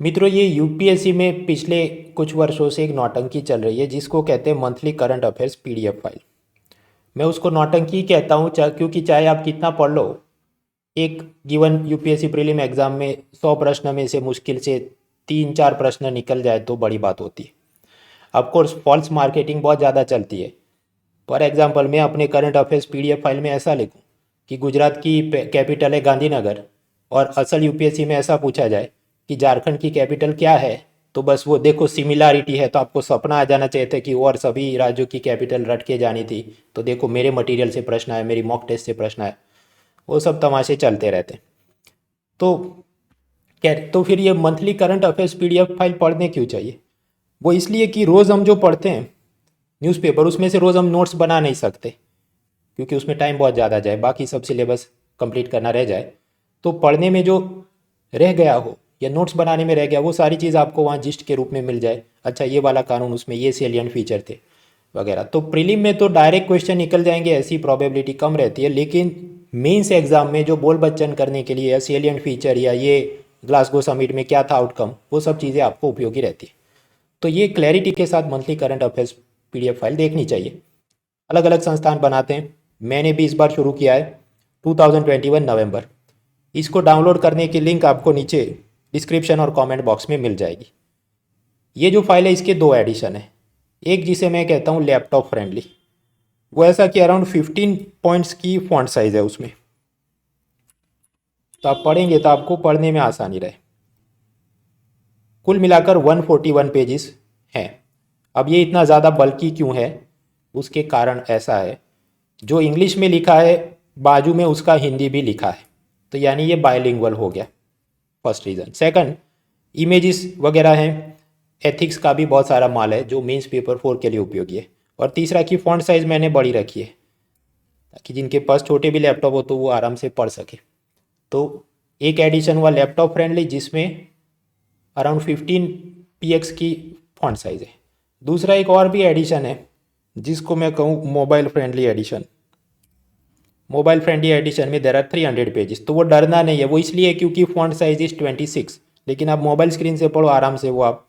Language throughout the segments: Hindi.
मित्रों, ये यूपीएससी में पिछले कुछ वर्षों से एक नौटंकी चल रही है जिसको कहते हैं monthly current affairs PDF file. मैं उसको नौटंकी ही कहता हूँ क्योंकि चाहे आप कितना पढ़ लो, एक गिवन यूपीएससी प्रीलिम एग्जाम में 100 प्रश्न में से मुश्किल से 3-4 प्रश्न निकल जाए तो बड़ी बात होती है। ऑफकोर्स फॉल्स मार्केटिंग बहुत ज़्यादा चलती है। फॉर एग्जाम्पल, मैं अपने करंट अफेयर्स पीडीएफ फाइल में ऐसा लिखूँ कि गुजरात की कैपिटल है गांधीनगर, और असल यूपीएससी में ऐसा पूछा जाए कि झारखंड की कैपिटल क्या है, तो बस वो देखो सिमिलैरिटी है तो आपको सपना आ जाना चाहिए था कि और सभी राज्यों की कैपिटल रट के जानी थी। तो देखो मेरे मटेरियल से प्रश्न आए, मेरी मॉक टेस्ट से प्रश्न आए, वो सब तमाशे चलते रहते। तो तो फिर ये monthly current affairs PDF file पढ़ने क्यों चाहिए? वो इसलिए कि रोज़ हम जो पढ़ते हैं न्यूज़पेपर, उसमें से रोज़ हम नोट्स बना नहीं सकते क्योंकि उसमें टाइम बहुत ज़्यादा जाए, बाकी सब सिलेबस कंप्लीट करना रह जाए। तो पढ़ने में जो रह गया हो या नोट्स बनाने में रह गया, वो सारी चीज़ आपको वहाँ जिस्ट के रूप में मिल जाए। अच्छा, ये वाला कानून, उसमें ये सेलियंट फीचर थे वगैरह। तो प्रीलिम में तो डायरेक्ट क्वेश्चन निकल जाएंगे, ऐसी प्रोबेबिलिटी कम रहती है। लेकिन मेंस एग्जाम में जो बोल बच्चन करने के लिए या सेलियंट फीचर या ये ग्लासगो समिट में क्या था आउटकम, वो सब चीज़ें आपको उपयोगी रहती है। तो ये क्लैरिटी के साथ monthly current affairs PDF file देखनी चाहिए। अलग अलग संस्थान बनाते हैं, मैंने भी इस बार शुरू किया है 2021 नवंबर। इसको डाउनलोड करने की लिंक आपको नीचे डिस्क्रिप्शन और कमेंट बॉक्स में मिल जाएगी। ये जो फाइल है इसके दो एडिशन है। एक जिसे मैं कहता हूँ लैपटॉप फ्रेंडली, वो ऐसा कि अराउंड 15 पॉइंट्स की फॉन्ट साइज है उसमें, तो आप पढ़ेंगे तो आपको पढ़ने में आसानी रहे। कुल मिलाकर 141 पेजेस हैं। अब ये इतना ज़्यादा बल्कि क्यों है, उसके कारण ऐसा है, जो इंग्लिश में लिखा है बाजू में उसका हिंदी भी लिखा है, तो यानी ये बायलिंगुअल हो गया, फर्स्ट रीज़न। सेकंड, इमेजेस वगैरह हैं, एथिक्स का भी बहुत सारा माल है जो मेंस पेपर 4 के लिए उपयोगी है। और तीसरा कि फ़ॉन्ट साइज़ मैंने बड़ी रखी है ताकि जिनके पास छोटे भी लैपटॉप हो तो वो आराम से पढ़ सके। तो एक एडिशन हुआ लैपटॉप फ्रेंडली जिसमें अराउंड 15 px की फॉन्ट साइज़ है। दूसरा एक और भी एडिशन है जिसको मैं कहूँ mobile friendly edition. Mobile friendly edition में देर आर 300 पेजेस, तो वो डरना नहीं है। वो इसलिए क्योंकि फॉन्ट साइज इज़ 26, लेकिन आप मोबाइल स्क्रीन से पढ़ो आराम से। वो आप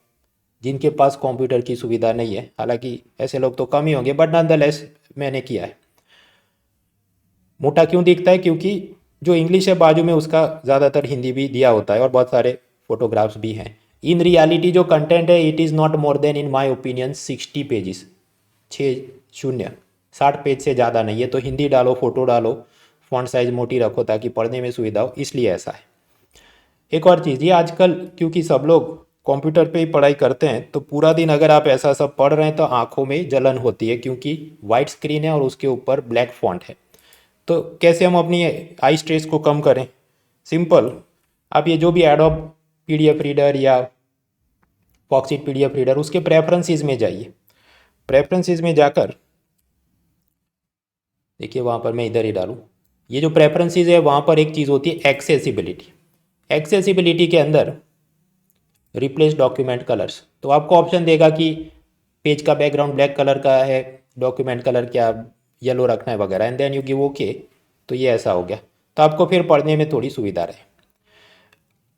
जिनके पास कंप्यूटर की सुविधा नहीं है, हालांकि ऐसे लोग तो कम ही होंगे, बट नॉनदलेस मैंने किया है। मोटा क्यों दिखता है? क्योंकि जो इंग्लिश है बाजू में उसका ज़्यादातर हिंदी भी दिया होता है और बहुत सारे फोटोग्राफ्स भी हैं। इन रियलिटी जो कंटेंट है it is not more then in my opinion 60 pages. 60 page से ज़्यादा नहीं है। तो हिंदी डालो, फोटो डालो, फॉन्ट साइज मोटी रखो ताकि पढ़ने में सुविधा हो, इसलिए ऐसा है। एक और चीज़, ये आजकल क्योंकि सब लोग कंप्यूटर पे ही पढ़ाई करते हैं, तो पूरा दिन अगर आप ऐसा सब पढ़ रहे हैं तो आंखों में जलन होती है क्योंकि वाइट स्क्रीन है और उसके ऊपर ब्लैक फॉन्ट है। तो कैसे हम अपनी आई स्ट्रेस को कम करें? सिंपल, आप ये जो भी एडोब पीडीएफ रीडर या फॉक्सिट पीडीएफ रीडर, उसके प्रेफरेंसेस में जाइए। प्रेफरेंसेस में जाकर देखिए, वहाँ पर मैं इधर ही डालूँ, ये जो प्रेफरेंसेस है वहाँ पर एक चीज़ होती है एक्सेसिबिलिटी। एक्सेसिबिलिटी के अंदर रिप्लेस डॉक्यूमेंट कलर्स, तो आपको ऑप्शन देगा कि पेज का बैकग्राउंड ब्लैक कलर का है, डॉक्यूमेंट कलर क्या येलो रखना है वगैरह, and then you give okay. तो ये ऐसा हो गया, तो आपको फिर पढ़ने में थोड़ी सुविधा रहे।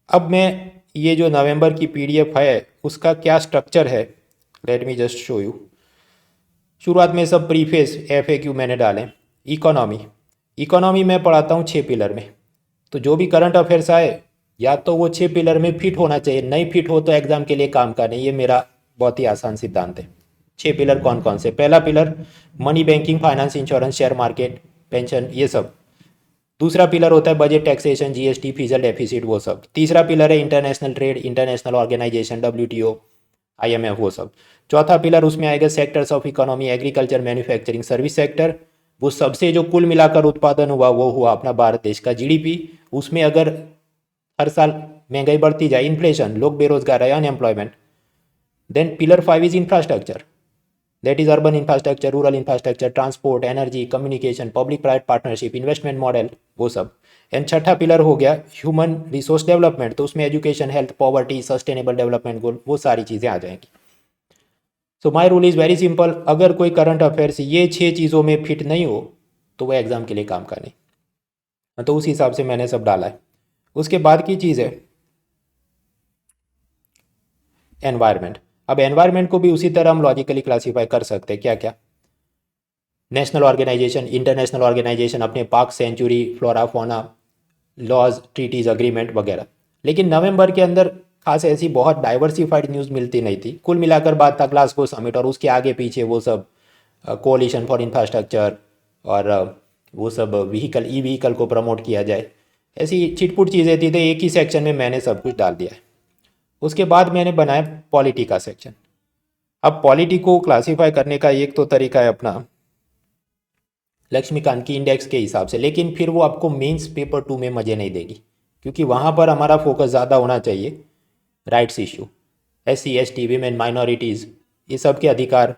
अब मैं ये जो नवंबर की पीडीएफ है उसका क्या स्ट्रक्चर है, let me just show you. शुरुआत में सब प्रीफेस एफएक्यू मैंने डाले। इकोनॉमी, इकोनॉमी मैं पढ़ाता हूँ 6 पिलर में। तो जो भी करंट अफेयर्स आए या तो वो 6 पिलर में फिट होना चाहिए, नहीं फिट हो तो एग्जाम के लिए काम का नहीं। ये मेरा बहुत ही आसान सिद्धांत है। 6 पिलर कौन कौन से? पहला pillar money, banking, finance, insurance, share market, pension, ये सब। दूसरा पिलर होता है budget, taxation, GST, fiscal deficit, वो सब। तीसरा पिलर है international trade, international organisation, WTO, IMF, वो सब। चौथा पिलर उसमें आएगा sectors of economy, agriculture, manufacturing, service sector. वो सबसे जो कुल मिलाकर उत्पादन हुआ वो हुआ अपना भारत देश का जीडीपी। उसमें अगर हर साल महंगाई बढ़ती जाए, इन्फ्लेशन, लोग बेरोजगार है, unemployment. Then pillar 5 is infrastructure, that is urban infrastructure, rural infrastructure, transport, energy, communication, public private partnership, investment model, वो सब। एंड छठा पिलर हो गया ह्यूमन रिसोर्स डेवलपमेंट, तो उसमें education, health, poverty, sustainable development goal, वो सारी चीज़ें आ जाएंगी। So my rule is very simple, अगर कोई करंट अफेयर्स ये 6 चीज़ों में फिट नहीं हो तो वह एग्जाम के लिए काम का नहीं। तो उस हिसाब से मैंने सब डाला है। उसके बाद की चीज़ है एनवायरनमेंट। अब एनवायरनमेंट को भी उसी तरह हम लॉजिकली क्लासीफाई कर सकते हैं। क्या क्या? नेशनल ऑर्गेनाइजेशन, इंटरनेशनल ऑर्गेनाइजेशन, अपने park, sanctuary, flora, fauna, laws, treaties, agreement वगैरह। लेकिन नवंबर के अंदर खास ऐसी बहुत डाइवर्सिफाइड न्यूज़ मिलती नहीं थी। कुल मिलाकर बात था ग्लासगो समिट और उसके आगे पीछे वो सब कोalition फॉर इंफ्रास्ट्रक्चर और वो सब व्हीकल, ई व्हीकल को प्रमोट किया जाए, ऐसी छिटपुट चीज़ें थी। तो एक ही सेक्शन में मैंने सब कुछ डाल दिया है। उसके बाद मैंने बनाया पॉलिटी का सेक्शन। अब पॉलिटी को क्लासीफाई करने का एक तो तरीका है अपना लक्ष्मीकांत की इंडेक्स के हिसाब से, लेकिन फिर वो आपको मेंस पेपर 2 में मज़े नहीं देगी, क्योंकि वहाँ पर हमारा फोकस ज़्यादा होना चाहिए rights issue, SC ST, women, minorities, ये सब के अधिकार,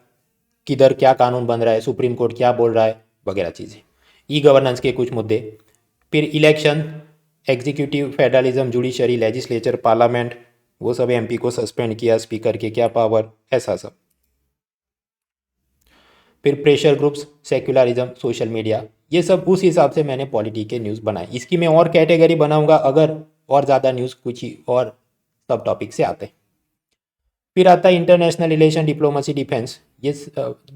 किधर क्या कानून बन रहा है, सुप्रीम कोर्ट क्या बोल रहा है वगैरह चीज़ें, ई गवर्नेंस के कुछ मुद्दे, फिर election, executive, federalism, judiciary, legislature, parliament, वो सब MP को सस्पेंड किया, स्पीकर के क्या पावर, ऐसा सब। फिर pressure groups, secularism, social media, ये सब उस हिसाब से मैंने पॉलिटी के न्यूज़ बनाए। इसकी मैं और कैटेगरी बनाऊंगा अगर और ज़्यादा न्यूज़ कुछ ही और सब टॉपिक से आते हैं। फिर आता है इंटरनेशनल रिलेशन, डिप्लोमेसी, डिफेंस। ये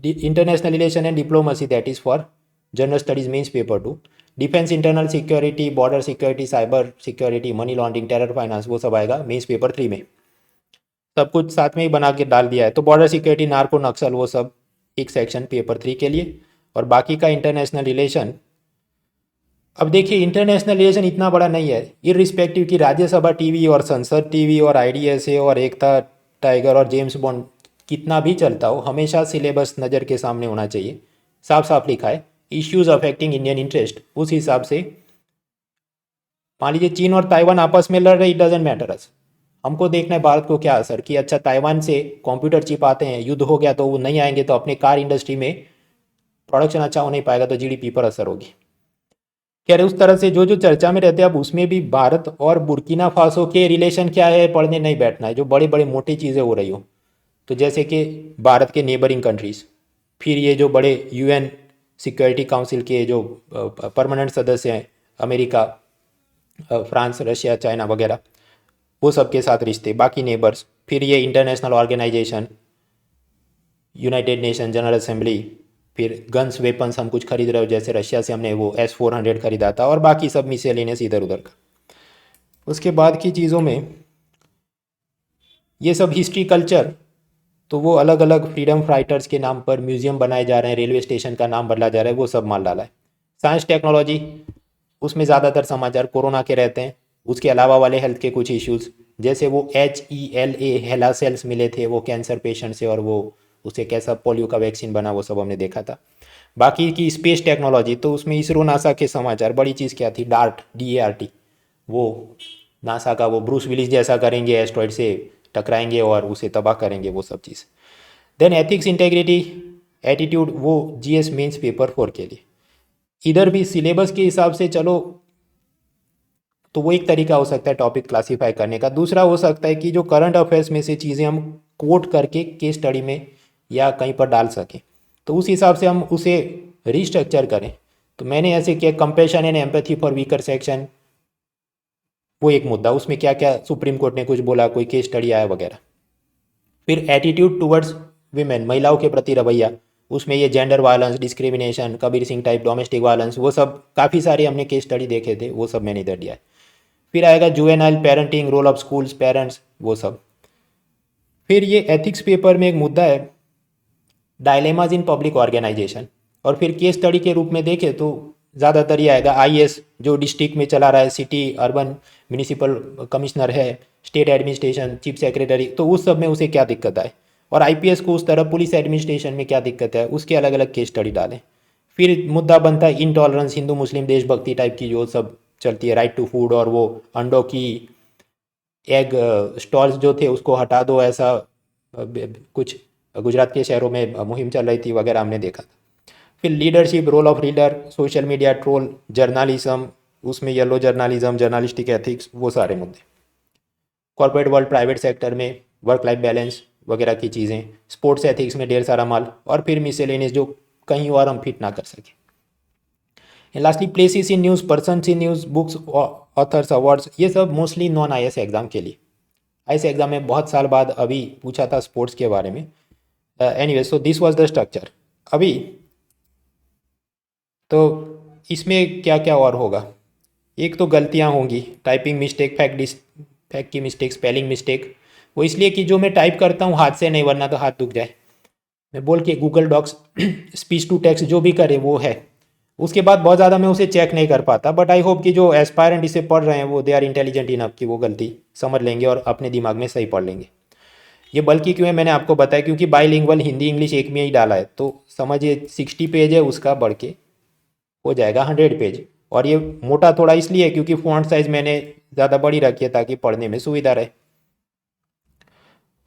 international relation and diplomacy, that is for general studies means paper 2। Defence, internal security, border security, cyber security, money laundering, terror finance, वो सब आएगा मीन्स पेपर 3 में। सब कुछ साथ में ही बना के डाल दिया है। तो बॉर्डर सिक्योरिटी, नार्को, नक्सल, वो सब एक सेक्शन पेपर 3 के लिए, और बाकी का इंटरनेशनल रिलेशन। अब देखिए इंटरनेशनल रिलेशन इतना बड़ा नहीं है, इररिस्पेक्टिव कि राज्यसभा टीवी और संसद टीवी और IDSA और एकता टाइगर और जेम्स बॉन्ड कितना भी चलता हो, हमेशा सिलेबस नज़र के सामने होना चाहिए। साफ साफ लिखा है इश्यूज अफेक्टिंग इंडियन इंटरेस्ट। उस हिसाब से मान लीजिए चीन और ताइवान आपस में लड़ रहे, इट डजेंट मैटर अस, हमको देखना है भारत को क्या असर कि अच्छा ताइवान से कंप्यूटर चिप आते हैं, युद्ध हो गया तो वो नहीं आएंगे तो अपने कार इंडस्ट्री में प्रोडक्शन अच्छा हो नहीं पाएगा, तो GDP पर असर होगी। कह रहे उस तरह से जो जो चर्चा में रहते हैं, अब उसमें भी भारत और बुर्किना फासो के रिलेशन क्या है पढ़ने नहीं बैठना है, जो बड़े बड़े मोटी चीज़ें हो रही हो। तो जैसे कि भारत के नेबरिंग कंट्रीज़, फिर ये जो बड़े UN सिक्योरिटी काउंसिल के जो परमानेंट सदस्य हैं, अमेरिका, फ्रांस, रशिया, चाइना वगैरह, वो सब के साथ रिश्ते, बाकी नेबर्स, फिर ये international organisation, United Nation, General Assembly, फिर गन्स, वेपन्स हम कुछ खरीद रहे हो, जैसे रशिया से हमने वो S-400 खरीदा था, और बाकी सब मिसेलेनियस इधर उधर का। उसके बाद की चीज़ों में ये सब हिस्ट्री, कल्चर, तो वो अलग अलग फ्रीडम फाइटर्स के नाम पर म्यूजियम बनाए जा रहे हैं, रेलवे स्टेशन का नाम बदला जा रहा है, वो सब माल डाला है। साइंस टेक्नोलॉजी, उसमें ज़्यादातर समाचार कोरोना के रहते हैं, उसके अलावा वाले हेल्थ के कुछ इश्यूज़, जैसे वो HELA हेला सेल्स मिले थे वो कैंसर पेशेंट से, और वो उसे कैसा पोलियो का वैक्सीन बना, वो सब हमने देखा था। बाकी की स्पेस टेक्नोलॉजी, तो उसमें इसरो नासा के समाचार, बड़ी चीज़ क्या थी, DART, वो नासा का, वो ब्रूस विलिस जैसा करेंगे, एस्ट्रॉइड से टकराएंगे और उसे तबाह करेंगे, वो सब चीज़। देन एथिक्स, इंटेग्रिटी, एटीट्यूड, वो GS मेंस पेपर 4 के लिए। इधर भी सिलेबस के हिसाब से चलो, तो वो एक तरीका हो सकता है टॉपिक क्लासीफाई करने का। दूसरा हो सकता है कि जो करंट अफेयर्स में से चीज़ें हम कोट करके केस स्टडी में या कहीं पर डाल सकें, तो उस हिसाब से हम उसे रिस्ट्रक्चर करें। तो मैंने ऐसे किया, compassion and empathy for weaker section, वो एक मुद्दा, उसमें क्या क्या सुप्रीम कोर्ट ने कुछ बोला, कोई केस स्टडी आया वगैरह। फिर एटीट्यूड टुवर्ड्स वीमेन, महिलाओं के प्रति रवैया, उसमें ये gender violence, discrimination, Kabir Singh type, domestic violence, वो सब काफ़ी सारे हमने केस स्टडी देखे थे, वो सब मैंने इधर दिया है। फिर आएगा juvenile parenting, role of schools, parents, वो सब। फिर ये एथिक्स पेपर में एक मुद्दा है डायलेमाज इन पब्लिक ऑर्गेनाइजेशन, और फिर केस स्टडी के रूप में देखें तो ज़्यादातर ये आएगा IAS जो डिस्ट्रिक्ट में चला रहा है, सिटी अर्बन म्यूनिसिपल कमिश्नर है, स्टेट एडमिनिस्ट्रेशन, चीफ सेक्रेटरी, तो उस सब में उसे क्या दिक्कत आए, और IPS को उस तरह पुलिस एडमिनिस्ट्रेशन में क्या दिक्कत है, उसके अलग अलग केस स्टडी डालें। फिर मुद्दा बनता है इंटॉलरेंस, हिंदू मुस्लिम देशभक्ति टाइप की जो सब चलती है, राइट टू फूड, और वो अंडों की एग स्टॉल्स जो थे उसको हटा दो, ऐसा कुछ गुजरात के शहरों में मुहिम चल रही थी वगैरह, हमने देखा था। फिर leadership, role of leader, social media troll, journalism, उसमें येलो जर्नलिज्म, जर्नलिस्टिक एथिक्स, वो सारे मुद्दे। कॉर्पोरेट वर्ल्ड, प्राइवेट सेक्टर में वर्क लाइफ बैलेंस वगैरह की चीज़ें, स्पोर्ट्स एथिक्स में ढेर सारा माल, और फिर मिसेलेनियस जो कहीं और हम फिट ना कर सकें। And lastly places in news, person in news, books, authors, awards, ये सब मोस्टली नॉन IAS एग्जाम के लिए। ऐसे एग्जाम में बहुत साल बाद अभी पूछा था स्पोर्ट्स के बारे में। Anyway, so this was the structure. अभी तो इसमें क्या क्या और होगा। एक तो गलतियाँ होंगी, टाइपिंग मिस्टेक, फैक्ट की मिस्टेक, स्पेलिंग मिस्टेक। वो इसलिए कि जो मैं टाइप करता हूँ हाथ से नहीं, वरना तो हाथ दुख जाए। मैं बोल के Google Docs speech to text जो भी करे वो है, उसके बाद बहुत ज़्यादा मैं उसे चेक नहीं कर पाता। बट आई होप कि जो एस्पायरेंट इसे पढ़ रहे हैं वो दे आर इंटेलिजेंट इनफ कि वो गलती समझ लेंगे और अपने दिमाग में सही पढ़ लेंगे। ये बल्कि क्यों है मैंने आपको बताया, क्योंकि बाईलिंगुअल हिंदी इंग्लिश एक में ही डाला है, तो समझिए 60 पेज है, उसका बढ़ के हो जाएगा 100 पेज। और ये मोटा थोड़ा इसलिए है क्योंकि फ़ॉन्ट साइज़ मैंने ज़्यादा बड़ी रखी है ताकि पढ़ने में सुविधा रहे।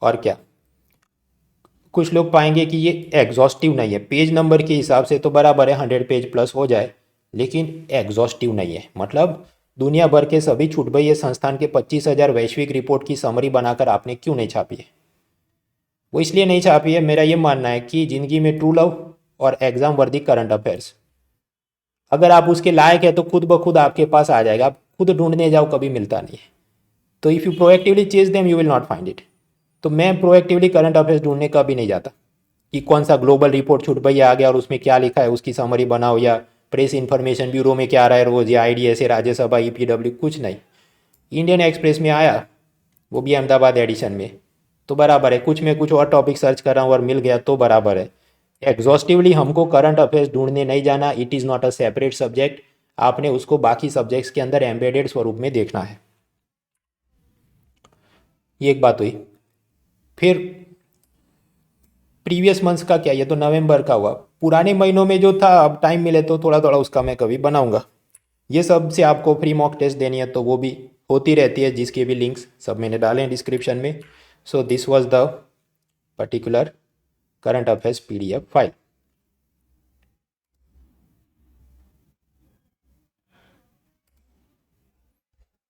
और क्या, कुछ लोग पाएंगे कि ये एग्जॉस्टिव नहीं है, पेज नंबर के हिसाब से तो बराबर है 100 पेज प्लस हो जाए, लेकिन एग्जॉस्टिव नहीं है। मतलब दुनिया भर के सभी छुटभइये संस्थान के 25,000 वैश्विक रिपोर्ट की समरी बनाकर आपने क्यों नहीं छापी है। वो इसलिए नहीं छापी है, मेरा ये मानना है कि ज़िंदगी में ट्रू लव और एग्ज़ाम वर्दी करंट अफेयर्स, अगर आप उसके लायक है तो खुद ब खुद आपके पास आ जाएगा। आप खुद ढूंढने जाओ कभी मिलता नहीं है। तो if you proactively chase them you will not find it. तो मैं प्रोएक्टिवली करंट अफेयर्स ढूंढने कभी नहीं जाता कि कौन सा ग्लोबल रिपोर्ट छूट भैया आ गया और उसमें क्या लिखा है उसकी समरी बनाओ, या प्रेस इन्फॉर्मेशन ब्यूरो में क्या आ रहा है रोज़, या IDS से राज्यसभा EPW, कुछ नहीं। इंडियन एक्सप्रेस में आया, वो भी अहमदाबाद एडिशन में, तो बराबर है। कुछ में कुछ और टॉपिक सर्च कर रहा हूँ और मिल गया तो बराबर है। एग्जॉस्टिवली हमको करंट अफेयर्स ढूंढने नहीं जाना, it is not a separate subject. आपने उसको बाकी सब्जेक्ट्स के अंदर एम्बेडेड स्वरूप में देखना है। ये एक बात हुई। फिर प्रीवियस मंथ्स का क्या, ये तो नवंबर का हुआ। पुराने महीनों में जो था, अब टाइम मिले तो थोड़ा थोड़ा उसका मैं कभी बनाऊंगा। ये सब से आपको फ्री मॉक टेस्ट देनी है तो वो भी होती रहती है, जिसके भी लिंक्स सब मैंने डाले हैं डिस्क्रिप्शन में। So this was the particular current affairs PDF file.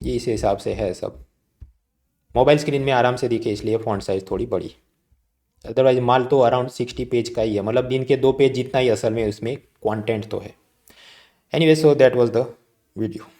ये इस हिसाब से है सब। मोबाइल स्क्रीन में आराम से दिखे इसलिए फ़ॉन्ट साइज़ थोड़ी बड़ी, अदरवाइज माल तो अराउंड 60 पेज का ही है। मतलब दिन के 2 पेज जितना ही असल में उसमें कंटेंट तो है। Anyway, so that was the video.